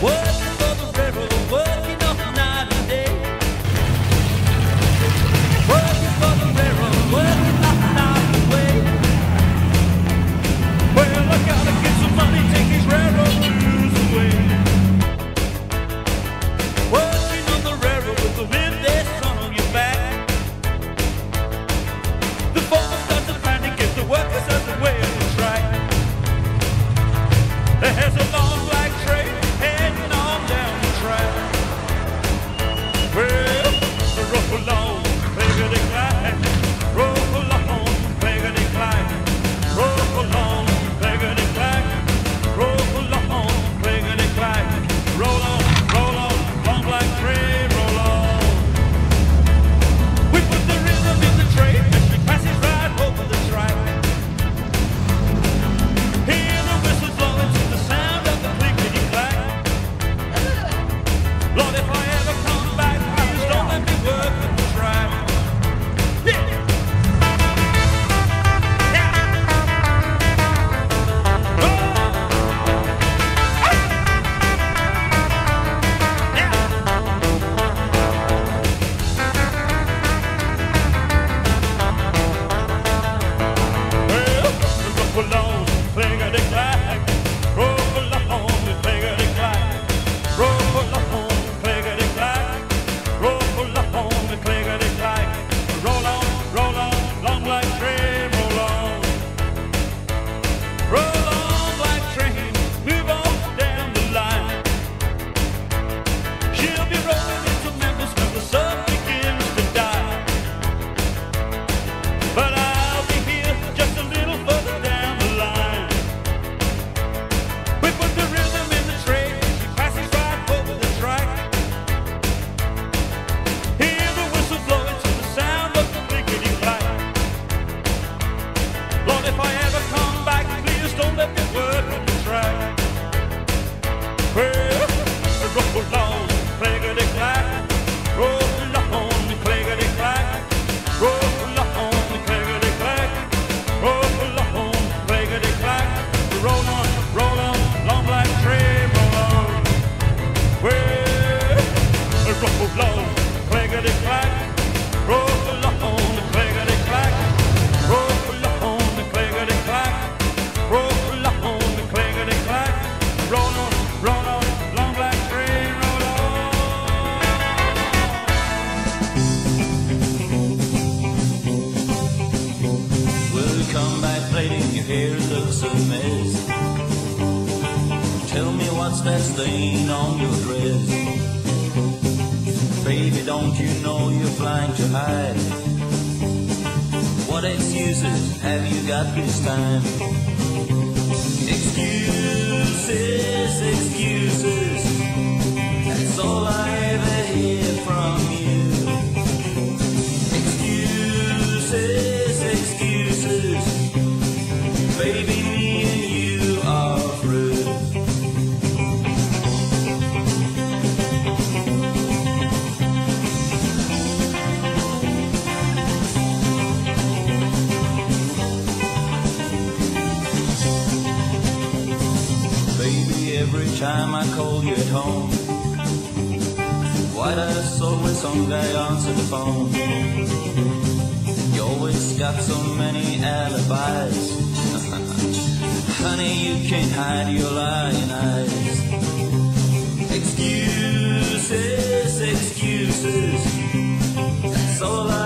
Working for the railroad, working off night and day. Working for the railroad, working off night and way. Well, I gotta get some money, take these railroad blues away. Working on the railroad with the midday sun on your back. The foreman starts to find to get the workers out the way of the track. There's a long black train heading on down the track. Well, roll along, clickety-clack. Roll along, clickety-clack. Roll along, clickety-clack. Roll along, clickety-clack. Roll on, long black train, roll on. We put the rhythm in the train as she passes right over the track. Hear the whistle blowing to the sound of the clickety-clack. Lord, if I ever come back, please don't let me work the track. Yeah. Roll along, clickety-clack. Roll along, clickety-clack. Roll along, clickety-clack. Roll along, clickety-clack. Roll on, long black train, roll on. Roll on, black train, move on down the line. She'll be rolling into Memphis when the sun begins to die. But I'll be here just a little further down the line. We put the rhythm in the train, she passes right over the track. Hear the whistle blowing to the sound of the clickety-clack. Lord, if I ever come back, please don't let me work on the track. Well, roll along, clickety-clack. Roll along, clickety-clack. Roll along, clickety-clack. Roll along, clickety-clack. Roll on, long black train, roll on. Well, roll along, clickety-clack. Roll along, clickety-clack. Roll along, clickety-clack. Roll along, clickety-clack. Roll on, long black train, roll on. Will you come back later? Your hair looks a mess. Tell me what's that stain on your dress? Baby, don't you know you're flying too high? What excuses have you got this time? Excuses, that's all I ever hear from you. Excuses, baby, me and you are through. Baby, every time I call you at home, why does always some guy answer the phone? You always got so many alibis. Honey, you can't hide your lying eyes. Excuses, that's all I